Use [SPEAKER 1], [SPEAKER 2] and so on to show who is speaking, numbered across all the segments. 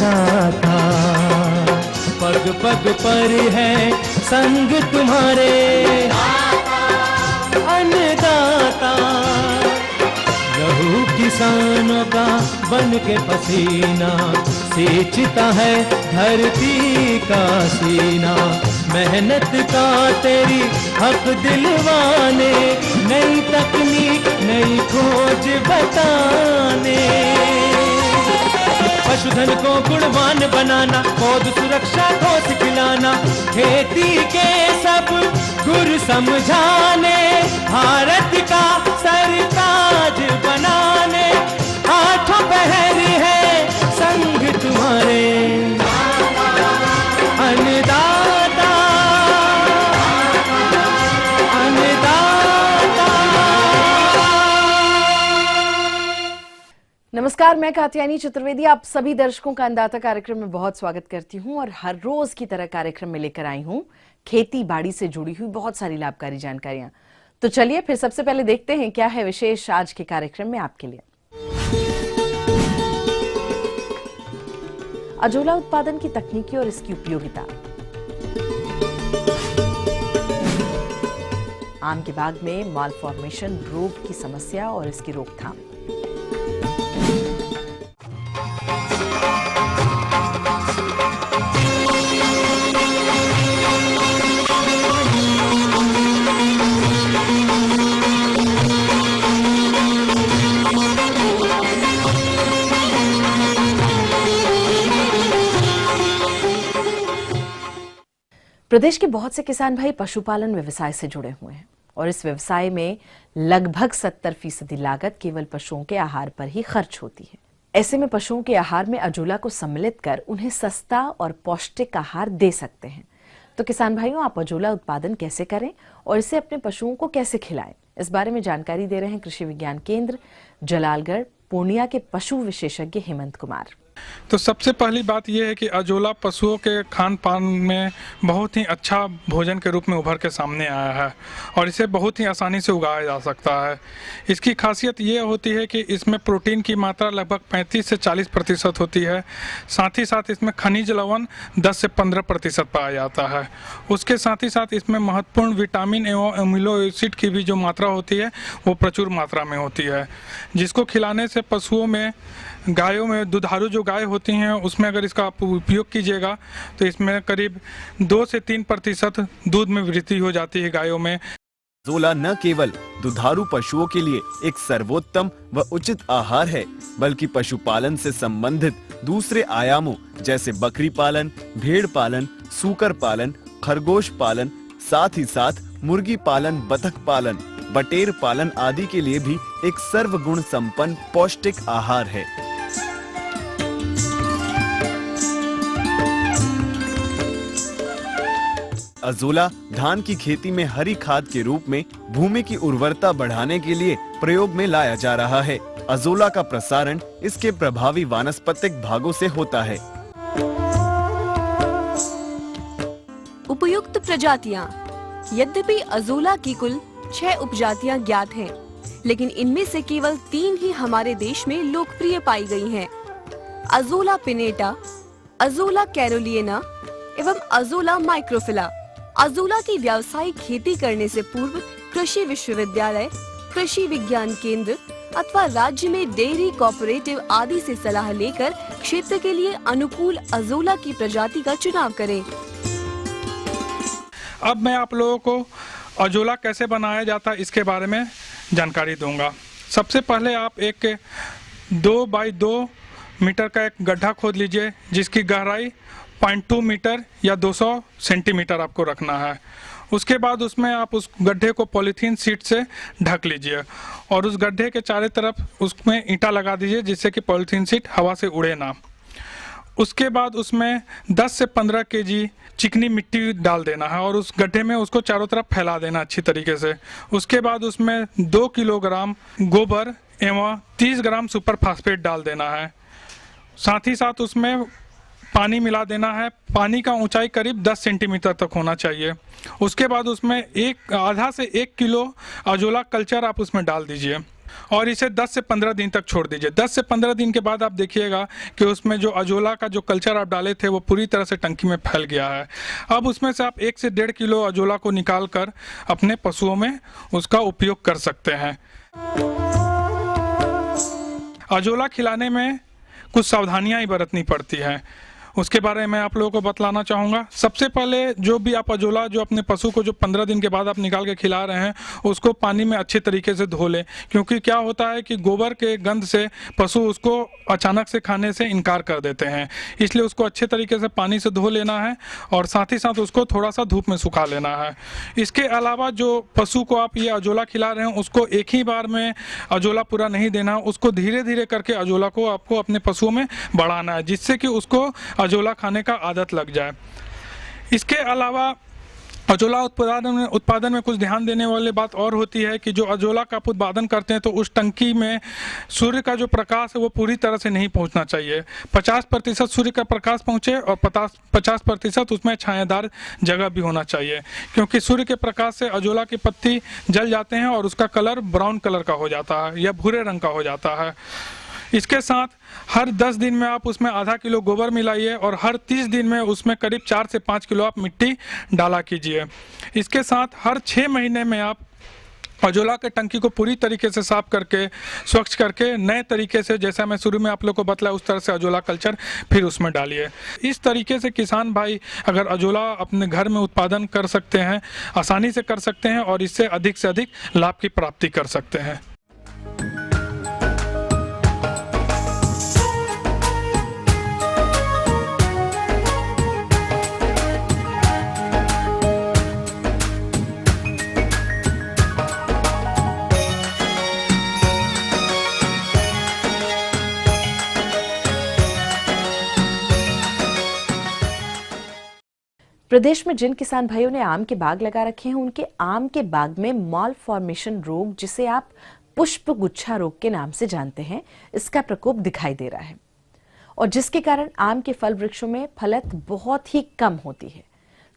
[SPEAKER 1] अन्नदाता, पग पग पर है संग तुम्हारे अन्नदाता। लहू किसानों का बन के पसीना सींचता है धरती का सीना। मेहनत का तेरी हक दिलवाने, नई तकनीक नई खोज बताने। पशुधन को गुणवान बनाना, पौध सुरक्षा को सिखलाना, खेती के सब गुर समझाने, भारत का सरताज बनाने। आठों पहर है संग तुम्हारे अन्नदाता, अन्नदाता।
[SPEAKER 2] नमस्कार, मैं कात्यायनी चतुर्वेदी आप सभी दर्शकों का अन्नदाता कार्यक्रम में बहुत स्वागत करती हूं। और हर रोज की तरह कार्यक्रम में लेकर आई हूं खेती बाड़ी से जुड़ी हुई बहुत सारी लाभकारी जानकारियां। तो चलिए फिर सबसे पहले देखते हैं क्या है विशेष आज के कार्यक्रम में आपके लिए। अजोला उत्पादन की तकनीकी और इसकी उपयोगिता, आम के बाग में मालफॉर्मेशन रोग की समस्या और इसकी रोकथाम, प्रदेश के बहुत से किसान भाई पशुपालन व्यवसाय से जुड़े हुए हैं और इस व्यवसाय में लगभग 70% लागत केवल पशुओं के आहार पर ही खर्च होती है। ऐसे में पशुओं के आहार में अजोला को सम्मिलित कर उन्हें सस्ता और पौष्टिक आहार दे सकते हैं। तो किसान भाइयों, आप अजोला उत्पादन कैसे करें और इसे अपने पशुओं को कैसे खिलाएं, इस बारे में जानकारी दे रहे हैं कृषि विज्ञान केंद्र जलालगढ़ पूर्णिया के पशु विशेषज्ञ हेमंत कुमार।
[SPEAKER 3] तो सबसे पहली बात यह है कि अजोला पशुओं के खान पान में बहुत ही अच्छा भोजन के रूप में उभर के सामने आया है और इसे बहुत ही आसानी से उगाया जा सकता है। इसकी खासियत ये होती है कि इसमें प्रोटीन की मात्रा लगभग 35 से 40% होती है। साथ ही साथ इसमें खनिज लवण 10 से 15% पाया जाता है। उसके साथ ही साथ इसमें महत्वपूर्ण विटामिन एवं अमीनो एसिड की भी जो मात्रा होती है वो प्रचुर मात्रा में होती है, जिसको खिलाने से पशुओं में, गायों में, दुधारू जो गाय होती हैं उसमें अगर इसका आप उपयोग कीजिएगा तो इसमें करीब 2 से 3% दूध में वृद्धि हो जाती है गायों में।
[SPEAKER 4] अजोला न केवल दुधारू पशुओं के लिए एक सर्वोत्तम व उचित आहार है, बल्कि पशुपालन से संबंधित दूसरे आयामों जैसे बकरी पालन, भेड़ पालन, सूकर पालन, खरगोश पालन, साथ ही साथ मुर्गी पालन, बतख पालन, बटेर पालन आदि के लिए भी एक सर्वगुण संपन्न पौष्टिक आहार है। अजोला धान की खेती में हरी खाद के रूप में भूमि की उर्वरता बढ़ाने के लिए प्रयोग में लाया जा रहा है। अजोला का प्रसारण इसके प्रभावी वानस्पतिक भागों से होता है।
[SPEAKER 5] उपयुक्त प्रजातियां। यद्यपि अजोला की कुल 6 उपजातियां ज्ञात हैं, लेकिन इनमें से केवल 3 ही हमारे देश में लोकप्रिय पाई गई हैं। अजोला पिनेटा, अजोला कैरोलिना एवं अजोला माइक्रोफिला। अजोला की व्यावसायिक खेती करने से पूर्व कृषि विश्वविद्यालय, कृषि विज्ञान केंद्र अथवा राज्य में डेयरी कोऑपरेटिव आदि से सलाह लेकर क्षेत्र के लिए अनुकूल अजोला की प्रजाति का चुनाव करें।
[SPEAKER 3] अब मैं आप लोगों को अजोला कैसे बनाया जाता है इसके बारे में जानकारी दूंगा। सबसे पहले आप एक 2 बाई 2 मीटर का एक गड्ढा खोद लीजिए, जिसकी गहराई 0.2 मीटर या 200 सेंटीमीटर आपको रखना है। उसके बाद उसमें आप उस गड्ढे को पॉलीथीन शीट से ढक लीजिए और उस गड्ढे के चारों तरफ उसमें ईंटा लगा दीजिए, जिससे कि पॉलीथीन शीट हवा से उड़े ना। उसके बाद उसमें 10 से 15 केजी चिकनी मिट्टी डाल देना है और उस गड्ढे में उसको चारों तरफ फैला देना अच्छी तरीके से। उसके बाद उसमें 2 किलोग्राम गोबर एवं 30 ग्राम सुपर फास्फेट डाल देना है। साथ ही साथ उसमें पानी मिला देना है। पानी का ऊंचाई करीब 10 सेंटीमीटर तक होना चाहिए। उसके बाद उसमें आधा से 1 किलो अजोला कल्चर आप उसमें डाल दीजिए और इसे 10 से 15 दिन तक छोड़ दीजिए। 10 से 15 दिन के बाद आप देखिएगा कि उसमें जो अजोला का जो कल्चर आप डाले थे वो पूरी तरह से टंकी में फैल गया है। अब उसमें से आप 1 से 1.5 किलो अजोला को निकाल कर अपने पशुओं में उसका उपयोग कर सकते हैं। अजोला खिलाने में कुछ सावधानियां ही बरतनी पड़ती हैं, उसके बारे में आप लोगों को बतलाना चाहूँगा। सबसे पहले जो भी आप अजोला जो अपने पशु को जो 15 दिन के बाद आप निकाल के खिला रहे हैं उसको पानी में अच्छे तरीके से धो लें, क्योंकि क्या होता है कि गोबर के गंध से पशु उसको अचानक से खाने से इनकार कर देते हैं। इसलिए उसको अच्छे तरीके से पानी से धो लेना है और साथ ही साथ उसको थोड़ा सा धूप में सुखा लेना है। इसके अलावा जो पशु को आप ये अजोला खिला रहे हैं उसको एक ही बार में अजोला पूरा नहीं देना, उसको धीरे धीरे करके अजोला को आपको अपने पशुओं में बढ़ाना है, जिससे कि उसको अजोला खाने का आदत लग जाए। इसके अलावा अजोला उत्पादन में कुछ ध्यान देने वाली बात और होती है कि जो अजोला का आप उत्पादन करते हैं तो उस टंकी में सूर्य का जो प्रकाश है वो पूरी तरह से नहीं पहुंचना चाहिए। 50% सूर्य का प्रकाश पहुंचे और 50% उसमें छायादार जगह भी होना चाहिए, क्योंकि सूर्य के प्रकाश से अजोला की पत्ती जल जाते हैं और उसका कलर ब्राउन कलर का हो जाता है या भूरे रंग का हो जाता है। इसके साथ हर 10 दिन में आप उसमें आधा किलो गोबर मिलाइए और हर 30 दिन में उसमें करीब 4 से 5 किलो आप मिट्टी डाला कीजिए। इसके साथ हर 6 महीने में आप अजोला के टंकी को पूरी तरीके से साफ करके स्वच्छ करके नए तरीके से, जैसा मैं शुरू में आप लोग को बतलाया उस तरह से अजोला कल्चर फिर उसमें डालिए। इस तरीके से किसान भाई अगर अजोला अपने घर में उत्पादन कर सकते हैं, आसानी से कर सकते हैं और इससे अधिक लाभ की प्राप्ति कर सकते हैं।
[SPEAKER 2] प्रदेश में जिन किसान भाइयों ने आम के बाग लगा रखे हैं उनके आम के बाग में मॉल फॉर्मेशन रोग, जिसे आप पुष्प गुच्छा रोग के नाम से जानते हैं, इसका प्रकोप दिखाई दे रहा है और जिसके कारण आम के फल वृक्षों में फलत बहुत ही कम होती है।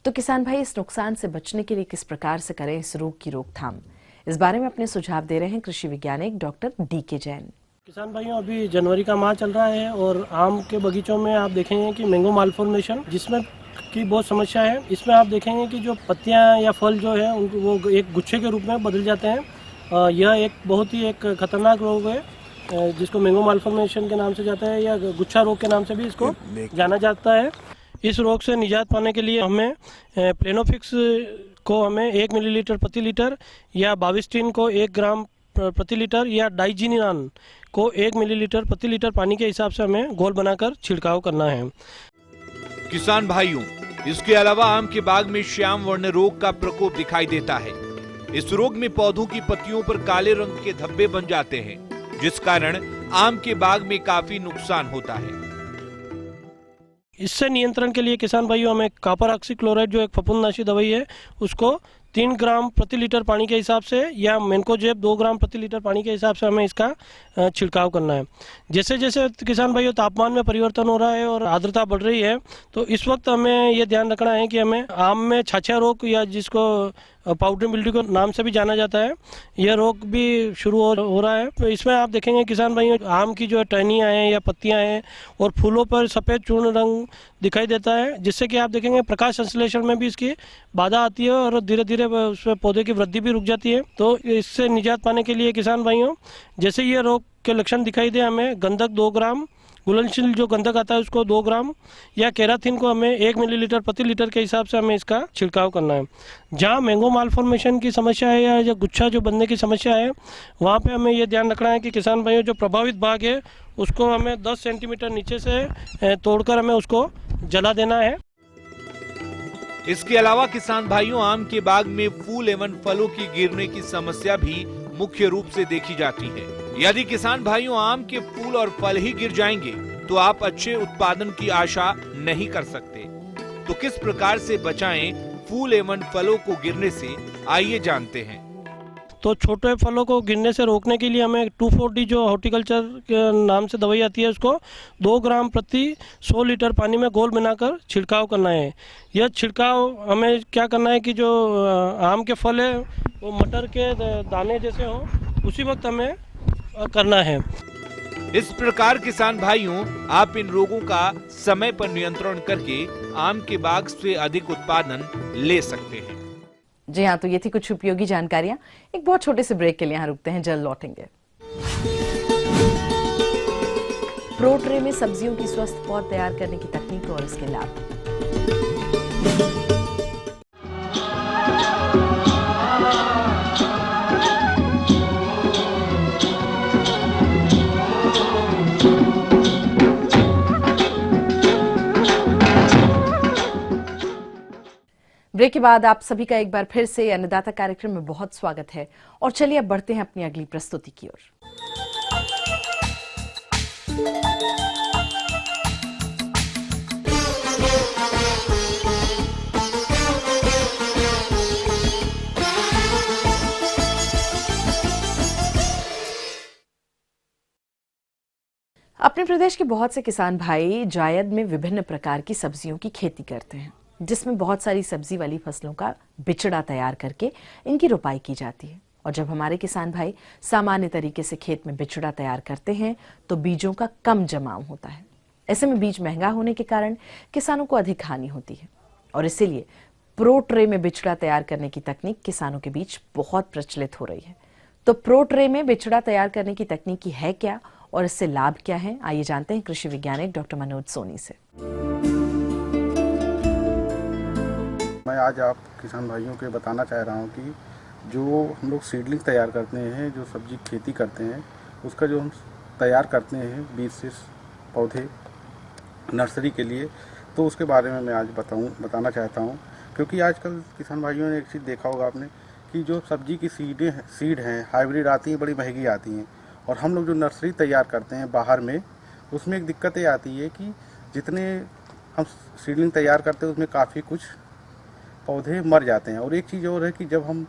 [SPEAKER 2] तो किसान भाई इस नुकसान से बचने के लिए किस प्रकार से करें इस रोग की रोकथाम, इस बारे में अपने सुझाव दे रहे हैं कृषि वैज्ञानिक डॉक्टर DK जैन।
[SPEAKER 6] किसान भाइयों, अभी जनवरी का माह चल रहा है और आम के बगीचों में आप देखेंगे कि मैंगो मालफॉर्मेशन जिसमें की बहुत समस्या है। इसमें आप देखेंगे कि जो पत्तियां या फल जो है उनको वो एक गुच्छे के रूप में बदल जाते हैं। यह एक बहुत ही एक खतरनाक रोग है जिसको मैंगो मालफॉर्मेशन के नाम से जाता है या गुच्छा रोग के नाम से भी इसको जाना जाता है। इस रोग से निजात पाने के लिए हमें प्लेनोफिक्स को हमें 1 मिलीलीटर प्रति लीटर या बाविस्टिन को 1 ग्राम प्रति लीटर या डाइजीनिरान को 1 मिलीलीटर प्रति लीटर पानी के हिसाब से हमें घोल बनाकर छिड़काव करना है।
[SPEAKER 7] किसान भाइयों, इसके अलावा आम के बाग में श्याम वर्ण रोग का प्रकोप दिखाई देता है। इस रोग में पौधों की पत्तियों पर काले रंग के धब्बे बन जाते हैं, जिस कारण आम के बाग में काफी नुकसान होता है।
[SPEAKER 6] इससे नियंत्रण के लिए किसान भाइयों हमें कॉपर ऑक्सीक्लोराइड जो एक फफूंदनाशी दवाई है उसको 3 ग्राम प्रति लीटर पानी के हिसाब से या मेनकोजेब 2 ग्राम प्रति लीटर पानी के हिसाब से हमें इसका छिड़काव करना है। जैसे जैसे किसान भाइयों तापमान में परिवर्तन हो रहा है और आर्द्रता बढ़ रही है, तो इस वक्त हमें ये ध्यान रखना है कि हमें आम में छाछा रोग या जिसको पाउडर मिल्ड्यू के नाम से भी जाना जाता है, यह रोग भी शुरू हो रहा है। तो इसमें आप देखेंगे किसान भाइयों आम की जो टहनियाँ हैं या पत्तियाँ हैं और फूलों पर सफ़ेद चूर्ण रंग दिखाई देता है, जिससे कि आप देखेंगे प्रकाश संश्लेषण में भी इसकी बाधा आती है और धीरे धीरे उसमें पौधे की वृद्धि भी रुक जाती है। तो इससे निजात पाने के लिए किसान भाइयों जैसे ये रोग के लक्षण दिखाई दे, हमें गंधक 2 ग्राम, घुलनशील जो गंधक आता है उसको 2 ग्राम या केराथिन को हमें 1 मिलीलीटर प्रति लीटर के हिसाब से हमें इसका छिड़काव करना है। जहाँ मैंगो मालफॉर्मेशन की समस्या है या गुच्छा जो बनने की समस्या है, वहाँ पे हमें ये ध्यान रखना है कि किसान भाइयों जो प्रभावित भाग है उसको हमें 10 सेंटीमीटर नीचे से तोड़कर हमें उसको जला देना है।
[SPEAKER 7] इसके अलावा किसान भाइयों आम के बाग में फूल एवं फलों की गिरने की समस्या भी मुख्य रूप से देखी जाती है। यदि किसान भाइयों आम के फूल और फल ही गिर जाएंगे तो आप अच्छे उत्पादन की आशा नहीं कर सकते। तो किस प्रकार से बचाएं फूल एवं फलों को गिरने से, आइए जानते हैं।
[SPEAKER 6] तो छोटे फलों को गिरने से रोकने के लिए हमें 2,4-D जो हॉर्टिकल्चर के नाम से दवाई आती है उसको 2 ग्राम प्रति 100 लीटर पानी में घोल बनाकर छिड़काव करना है। यह छिड़काव हमें क्या करना है कि जो आम के फल है वो मटर के दाने जैसे हों उसी वक्त हमें करना है।
[SPEAKER 7] इस प्रकार किसान भाइयों, आप इन रोगों का समय पर नियंत्रण करके आम के बाग से अधिक उत्पादन ले सकते हैं।
[SPEAKER 2] जी हाँ, तो ये थी कुछ उपयोगी जानकारियां। एक बहुत छोटे से ब्रेक के लिए यहाँ रुकते हैं, जल्द लौटेंगे। प्रो ट्रे में सब्जियों की स्वस्थ पौध तैयार करने की तकनीक और इसके लाभ। ब्रेक के बाद आप सभी का एक बार फिर से अन्नदाता कार्यक्रम में बहुत स्वागत है। और चलिए अब बढ़ते हैं अपनी अगली प्रस्तुति की ओर। अपने प्रदेश के बहुत से किसान भाई जायद में विभिन्न प्रकार की सब्जियों की खेती करते हैं, जिसमें बहुत सारी सब्जी वाली फसलों का बिचड़ा तैयार करके इनकी रोपाई की जाती है। और जब हमारे किसान भाई सामान्य तरीके से खेत में बिचड़ा तैयार करते हैं तो बीजों का कम जमाव होता है। ऐसे में बीज महंगा होने के कारण किसानों को अधिक हानि होती है और इसीलिए प्रो ट्रे में बिचड़ा तैयार करने की तकनीक किसानों के बीच बहुत प्रचलित हो रही है। तो प्रो ट्रे में बिचड़ा तैयार करने की तकनीक है क्या और इससे लाभ क्या है, आइए जानते हैं कृषि वैज्ञानिक डॉक्टर मनोज सोनी से।
[SPEAKER 8] मैं आज आप किसान भाइयों के बताना चाह रहा हूं कि जो हम लोग सीडलिंग तैयार करते हैं, जो सब्जी खेती करते हैं, उसका जो हम तैयार करते हैं बीज से पौधे नर्सरी के लिए, तो उसके बारे में मैं आज बताना चाहता हूं। क्योंकि आजकल किसान भाइयों ने एक चीज़ देखा होगा आपने कि जो सब्जी की सीड हैं हाइब्रिड आती हैं, बड़ी महंगी आती हैं, और हम लोग जो नर्सरी तैयार करते हैं बाहर में, उसमें एक दिक्कत ये आती है कि जितने हम सीडलिंग तैयार करते हैं उसमें काफ़ी कुछ पौधे मर जाते हैं। और एक चीज़ और है कि जब हम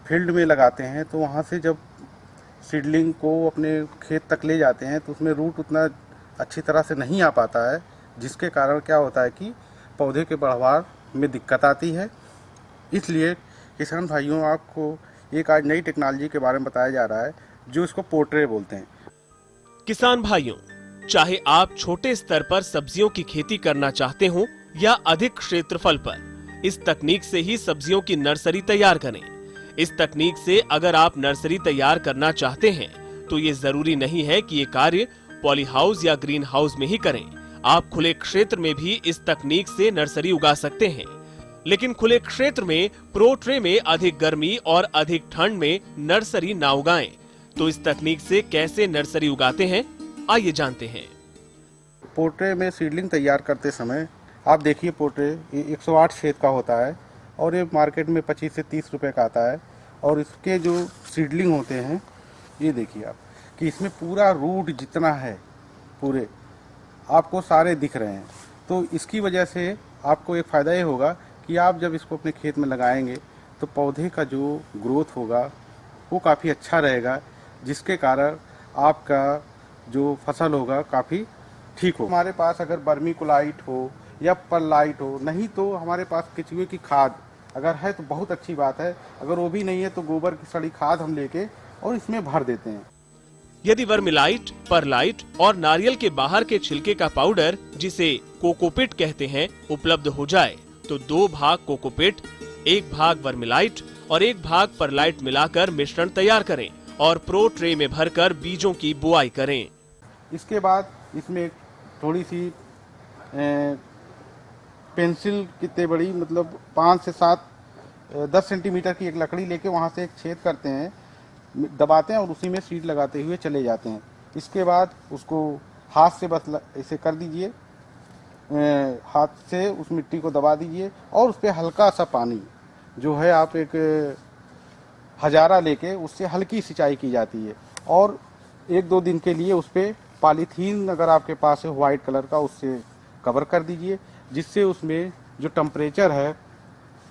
[SPEAKER 8] फील्ड में लगाते हैं तो वहाँ से जब सीडलिंग को अपने खेत तक ले जाते हैं तो उसमें रूट उतना अच्छी तरह से नहीं आ पाता है, जिसके कारण क्या होता है कि पौधे के बढ़वार में दिक्कत आती है। इसलिए किसान भाइयों, आपको एक आज नई टेक्नोलॉजी के बारे में बताया जा रहा है जो इसको प्रो ट्रे बोलते हैं।
[SPEAKER 9] किसान भाइयों, चाहे आप छोटे स्तर पर सब्जियों की खेती करना चाहते हो या अधिक क्षेत्रफल पर, इस तकनीक से ही सब्जियों की नर्सरी तैयार करें। इस तकनीक से अगर आप नर्सरी तैयार करना चाहते हैं तो ये जरूरी नहीं है कि ये कार्य पॉली हाउस या ग्रीन हाउस में ही करें। आप खुले क्षेत्र में भी इस तकनीक से नर्सरी उगा सकते हैं। लेकिन खुले क्षेत्र में प्रो ट्रे में अधिक गर्मी और अधिक ठंड में नर्सरी ना उगाएं। तो इस तकनीक से कैसे नर्सरी उगाते हैं, आइए जानते हैं।
[SPEAKER 8] प्रो ट्रे में सीडलिंग तैयार करते समय आप देखिए, प्रो ट्रे 108 छेद का होता है और ये मार्केट में 25 से 30 रुपए का आता है। और इसके जो सीडलिंग होते हैं, ये देखिए आप कि इसमें पूरा रूट जितना है पूरे आपको सारे दिख रहे हैं। तो इसकी वजह से आपको एक फ़ायदा ये होगा कि आप जब इसको अपने खेत में लगाएंगे तो पौधे का जो ग्रोथ होगा वो काफ़ी अच्छा रहेगा, जिसके कारण आपका जो फसल होगा काफ़ी ठीक हो। हमारे पास अगर बर्मी कोलाइट हो या परलाइट हो, नहीं तो हमारे पास केचुए की खाद अगर है तो बहुत अच्छी बात है, अगर वो भी नहीं है तो गोबर की सड़ी खाद हम लेके और इसमें भर देते हैं।
[SPEAKER 9] यदि वर्मिलाइट, परलाइट और नारियल के बाहर के छिलके का पाउडर, जिसे कोकोपिट कहते हैं, उपलब्ध हो जाए तो 2 भाग कोकोपिट, 1 भाग वर्मिलाइट और 1 भाग परलाइट मिलाकर मिश्रण तैयार करें और प्रो ट्रे में भरकर बीजों की बुआई करें।
[SPEAKER 8] इसके बाद इसमें थोड़ी सी पेंसिल कितने बड़ी, मतलब 5 से 10 सेंटीमीटर की एक लकड़ी लेके वहाँ से एक छेद करते हैं, दबाते हैं और उसी में सीड लगाते हुए चले जाते हैं। इसके बाद उसको हाथ से बस ऐसे कर दीजिए, हाथ से उस मिट्टी को दबा दीजिए और उस पर हल्का सा पानी जो है आप एक हजारा लेके उससे हल्की सिंचाई की जाती है। और 1-2 दिन के लिए उस पर पॉलीथीन अगर आपके पास है वाइट कलर का, उससे कवर कर दीजिए, जिससे उसमें जो टेम्परेचर है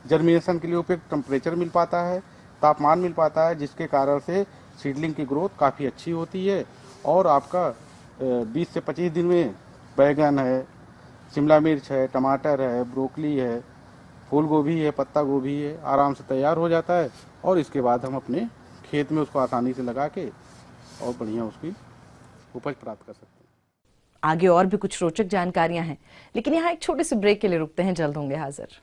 [SPEAKER 8] जर्मिनेशन के लिए उपयुक्त टेम्परेचर मिल पाता है, तापमान मिल पाता है, जिसके कारण से सीडलिंग की ग्रोथ काफ़ी अच्छी होती है और आपका 20 से 25 दिन में बैगन है, शिमला मिर्च है, टमाटर है, ब्रोकली है, फूल गोभी है, पत्ता गोभी है, आराम से तैयार हो जाता है और इसके बाद हम अपने खेत में उसको आसानी से लगा के और बढ़िया उसकी उपज प्राप्त कर सकते हैं।
[SPEAKER 2] आगे और भी कुछ रोचक जानकारियां हैं, लेकिन यहाँ एक छोटे से ब्रेक के लिए रुकते हैं, जल्द होंगे हाजिर।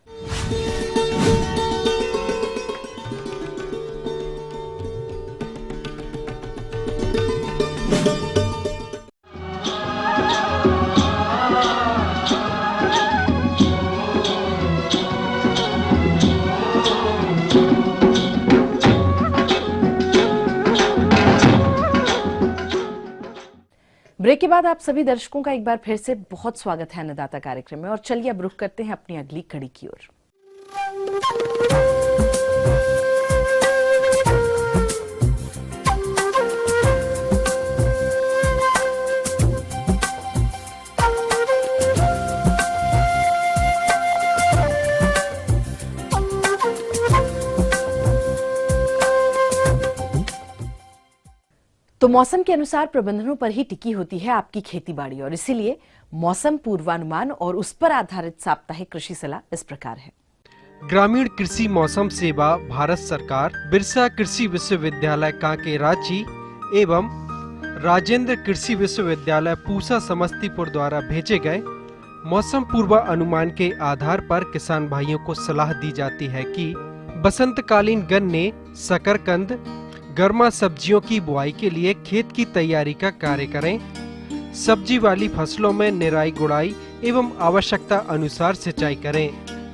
[SPEAKER 2] ब्रेक के बाद आप सभी दर्शकों का एक बार फिर से बहुत स्वागत है अन्नदाता कार्यक्रम में। और चलिए अब रुख करते हैं अपनी अगली कड़ी की ओर। तो मौसम के अनुसार प्रबंधनों पर ही टिकी होती है आपकी खेतीबाड़ी, और इसीलिए मौसम पूर्वानुमान और उस पर आधारित साप्ताहिक कृषि सलाह इस प्रकार है।
[SPEAKER 10] ग्रामीण कृषि मौसम सेवा भारत सरकार, बिरसा कृषि विश्वविद्यालय कांके रांची एवं राजेंद्र कृषि विश्वविद्यालय पूसा समस्तीपुर द्वारा भेजे गए मौसम पूर्वानुमान के आधार पर किसान भाइयों को सलाह दी जाती है कि बसंतकालीन गन्ने, शकरकंद, गर्मा सब्जियों की बुआई के लिए खेत की तैयारी का कार्य करें। सब्जी वाली फसलों में निराई गुड़ाई एवं आवश्यकता अनुसार सिंचाई करें।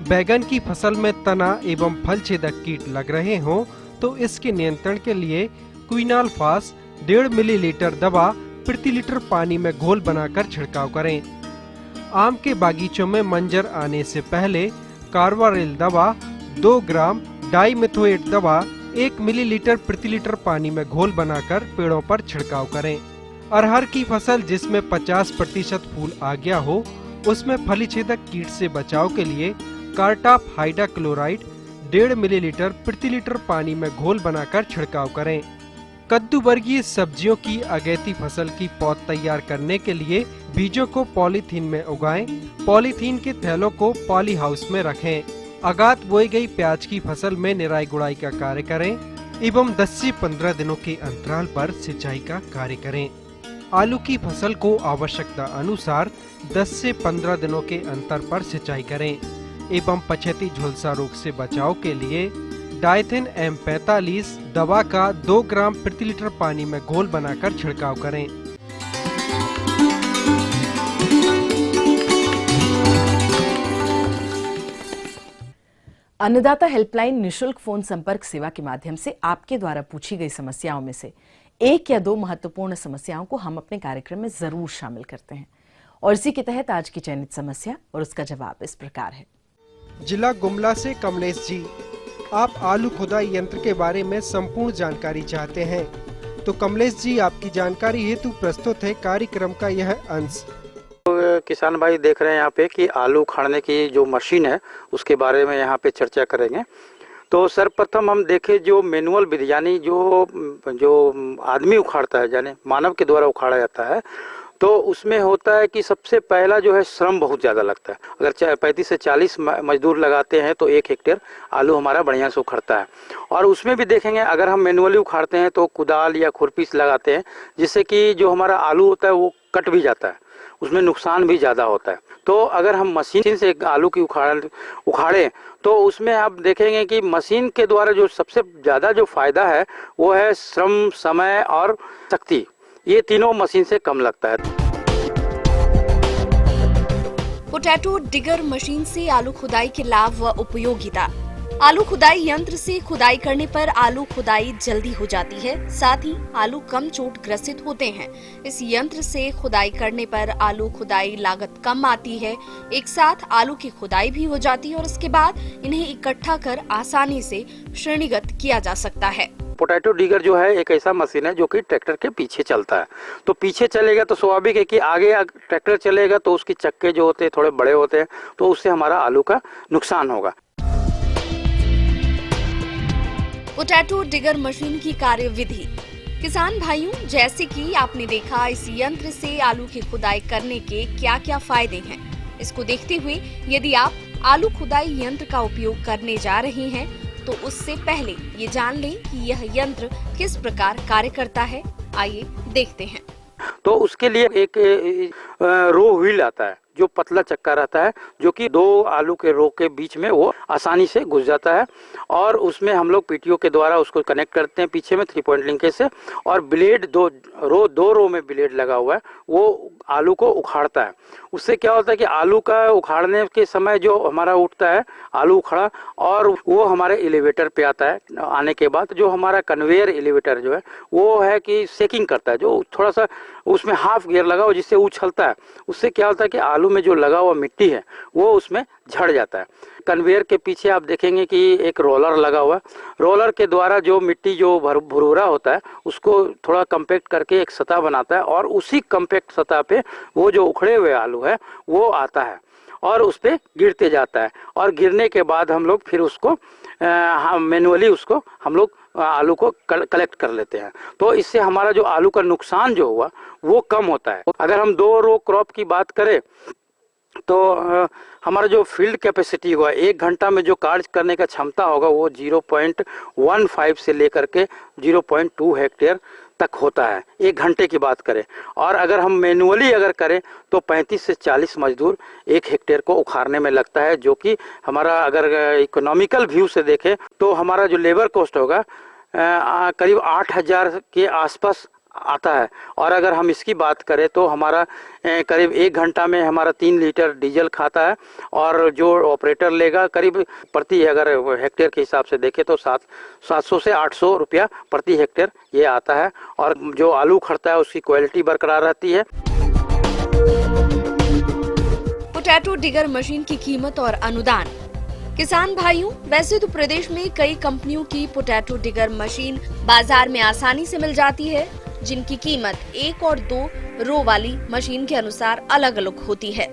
[SPEAKER 10] बैगन की फसल में तना एवं फल छेदक कीट लग रहे हों तो इसके नियंत्रण के लिए क्विनालफास 1.5 मिलीलीटर दवा प्रति लीटर पानी में घोल बनाकर छिड़काव करें। आम के बागीचों में मंजर आने से पहले कार्बारिल दवा 2 ग्राम, डाइमिथोएट दवा 1 मिलीलीटर प्रति लीटर पानी में घोल बनाकर पेड़ों पर छिड़काव करें। अरहर की फसल जिसमें 50% फूल आ गया हो, उसमें फली छेदक कीट से बचाव के लिए कार्टाप हाइड्रोक्लोराइड 1.5 मिलीलीटर प्रति लीटर पानी में घोल बनाकर छिड़काव करें। कद्दू वर्गीय सब्जियों की अगैती फसल की पौध तैयार करने के लिए बीजों को पॉलीथीन में उगाएं। पॉलीथीन के थैलों को पॉली हाउस में रखें। अगात बोई गई प्याज की फसल में निराई गुड़ाई का कार्य करें एवं 10 से 15 दिनों के अंतराल पर सिंचाई का कार्य करें। आलू की फसल को आवश्यकता अनुसार 10 से 15 दिनों के अंतर पर सिंचाई करें एवं पछेती झुलसा रोग से बचाव के लिए डाइथेन M45 दवा का 2 ग्राम प्रति लीटर पानी में घोल बनाकर छिड़काव करें।
[SPEAKER 2] अन्नदाता हेल्पलाइन निशुल्क फोन संपर्क सेवा के माध्यम से आपके द्वारा पूछी गई समस्याओं में से 1 या 2 महत्वपूर्ण समस्याओं को हम अपने कार्यक्रम में जरूर शामिल करते हैं, और इसी के तहत आज की चयनित समस्या और उसका जवाब इस प्रकार है।
[SPEAKER 10] जिला गुमला से कमलेश जी, आप आलू खुदाई यंत्र के बारे में संपूर्ण जानकारी चाहते हैं, तो कमलेश जी आपकी जानकारी हेतु प्रस्तुत है कार्यक्रम का यह अंश।
[SPEAKER 11] किसान भाई देख रहे हैं यहाँ पे कि आलू उखाड़ने की जो मशीन है उसके बारे में यहाँ पे चर्चा करेंगे। तो सर्वप्रथम हम देखें जो मैनुअल विधि यानी जो आदमी उखाड़ता है यानी मानव के द्वारा उखाड़ा जाता है, तो उसमें होता है कि सबसे पहला जो है श्रम बहुत ज़्यादा लगता है। अगर 35 से 40 मजदूर लगाते हैं तो 1 हेक्टेयर आलू हमारा बढ़िया से उखड़ता है। और उसमें भी देखेंगे अगर हम मैनुअली उखाड़ते हैं तो कुदाल या खुरपी से लगाते हैं, जिससे कि जो हमारा आलू होता है वो कट भी जाता है, उसमें नुकसान भी ज़्यादा होता है। तो अगर हम मशीन से आलू की उखाड़ें तो उसमें आप देखेंगे कि मशीन के द्वारा जो सबसे ज़्यादा जो फायदा है वो है श्रम, समय और शक्ति, ये तीनों मशीन से कम लगता है।
[SPEAKER 5] पोटैटो डिगर मशीन से आलू खुदाई के लाभ व उपयोगिता। आलू खुदाई यंत्र से खुदाई करने पर आलू खुदाई जल्दी हो जाती है, साथ ही आलू कम चोट ग्रसित होते हैं। इस यंत्र से खुदाई करने पर आलू खुदाई लागत कम आती है। एक साथ आलू की खुदाई भी हो जाती है और इसके बाद इन्हें इकट्ठा कर आसानी से श्रेणीगत किया जा सकता है।
[SPEAKER 11] पोटैटो डिगर जो है एक ऐसा मशीन है जो कि ट्रैक्टर के पीछे चलता है। तो पीछे चलेगा तो स्वाभाविक है कि आगे ट्रैक्टर चलेगा तो उसकी चक्के जो होते हैं थोड़े बड़े होते हैं, तो उससे हमारा आलू का नुकसान होगा।
[SPEAKER 5] पोटैटो डिगर मशीन की कार्यविधि। किसान भाइयों, जैसे कि आपने देखा, इस यंत्र से आलू की खुदाई करने के क्या क्या फायदे हैं, इसको देखते हुए यदि आप आलू खुदाई यंत्र का उपयोग करने जा रहे हैं तो उससे पहले ये जान लें कि यह यंत्र किस प्रकार कार्य करता है। आइए देखते हैं।
[SPEAKER 11] तो उसके लिए एक रो व्हील आता है जो पतला चक्का रहता है, जो कि दो आलू के रो के बीच में वो आसानी से घुस जाता है और उसमें हम लोग पीटीओ के द्वारा उसको कनेक्ट करते हैं पीछे में 3 पॉइंट लिंकेज से, और ब्लेड दो रो में ब्लेड लगा हुआ है, वो आलू को उखाड़ता है। उससे क्या होता है कि आलू का उखाड़ने के समय जो हमारा उठता है आलू उखड़ा, और वो हमारे एलिवेटर पे आता है। आने के बाद जो हमारा कन्वेयर एलिवेटर जो है वो है कि सेकिंग करता है, जो थोड़ा सा उसमें हाफ गियर लगा हो जिससे उछलता है। उससे क्या होता है कि आलू में जो लगा हुआ मिट्टी है वो उसमें झड़ जाता है। कन्वेयर के पीछे आप देखेंगे कि एक रोलर लगा हुआ है। रोलर के द्वारा जो मिट्टी जो भुरभुरा होता है उसको थोड़ा कम्पैक्ट करके एक सतह बनाता है, और उसी कम्पैक्ट सतह पे वो जो उखड़े हुए आलू है वो आता है और उस पे गिरते जाता है, और गिरने के बाद हम लोग फिर उसको मैनुअली उसको हम लोग आलू को कलेक्ट कर लेते हैं। तो इससे हमारा जो आलू का नुकसान जो हुआ वो कम होता है। अगर हम 2 रो क्रॉप की बात करें तो हमारा जो फील्ड कैपेसिटी हुआ 1 घंटा में जो कार्य करने का क्षमता होगा वो 0.15 से लेकर के 0.2 हेक्टेयर तक होता है 1 घंटे की बात करें। और अगर हम मैनुअली अगर करें तो 35 से 40 मजदूर 1 हेक्टेयर को उखाड़ने में लगता है, जो कि हमारा अगर इकोनॉमिकल व्यू से देखें तो हमारा जो लेबर कॉस्ट होगा करीब 8,000 के आसपास आता है। और अगर हम इसकी बात करें तो हमारा करीब 1 घंटा में हमारा 3 लीटर डीजल खाता है, और जो ऑपरेटर लेगा करीब प्रति अगर हेक्टेयर के हिसाब से देखें तो 700 से 800 रुपया प्रति हेक्टेयर ये आता है। और जो आलू खड़ता है उसकी क्वालिटी बरकरार रहती है।
[SPEAKER 5] पोटैटो डिगर मशीन की कीमत और अनुदान। किसान भाइयों, वैसे तो प्रदेश में कई कंपनियों की पोटैटो डिगर मशीन बाजार में आसानी से मिल जाती है, जिनकी कीमत 1 और 2 रो वाली मशीन के अनुसार अलग अलग होती है।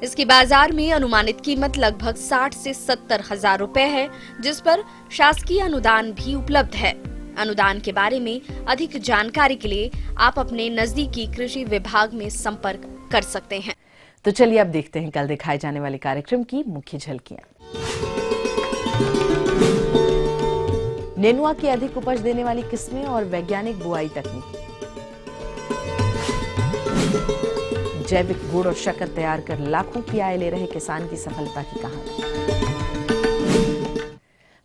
[SPEAKER 5] इसकी बाजार में अनुमानित कीमत लगभग 60 से 70 हजार रुपए है, जिस पर शासकीय अनुदान भी उपलब्ध है। अनुदान के बारे में अधिक जानकारी के लिए आप अपने नजदीकी कृषि विभाग में संपर्क कर सकते हैं।
[SPEAKER 2] तो चलिए अब देखते हैं कल दिखाए जाने वाले कार्यक्रम की मुख्य झलकियां। नेनुआ की अधिक उपज देने वाली किस्में और वैज्ञानिक बुआई तकनीक। जैविक गुड़ और शक्कर तैयार कर लाखों की आय ले रहे किसान की सफलता की कहानी।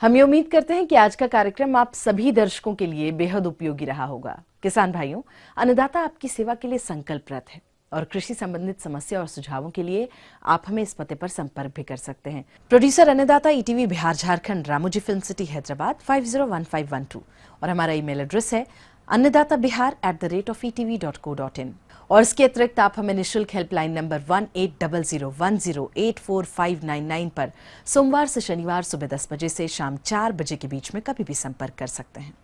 [SPEAKER 2] हम ये उम्मीद करते हैं कि आज का कार्यक्रम आप सभी दर्शकों के लिए बेहद उपयोगी रहा होगा। किसान भाइयों, अन्नदाता आपकी सेवा के लिए संकल्परत है, और कृषि संबंधित समस्या और सुझावों के लिए आप हमें इस पते पर संपर्क भी कर सकते हैं। प्रोड्यूसर अन्नदाता, ETV Bihar Jharkhand, Ramoji film city Hyderabad 501512, और हमारा ईमेल एड्रेस है annadatabihar@etv.co.in। और इसके अतिरिक्त आप हमें निःशुल्क हेल्पलाइन नंबर 1800108599 पर सोमवार से शनिवार सुबह 10 बजे से शाम 4 बजे के बीच में कभी भी संपर्क कर सकते हैं।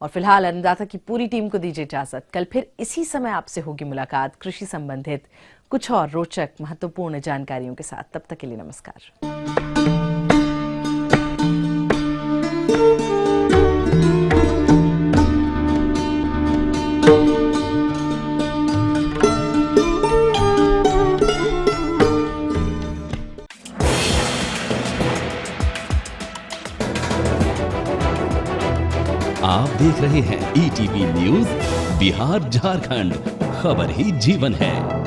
[SPEAKER 2] और फिलहाल अन्नदाता की पूरी टीम को दीजिए इजाजत। कल फिर इसी समय आपसे होगी मुलाकात कृषि संबंधित कुछ और रोचक महत्वपूर्ण जानकारियों के साथ। तब तक के लिए नमस्कार।
[SPEAKER 12] आप देख रहे हैं ईटीवी न्यूज़ बिहार झारखंड, खबर ही जीवन है।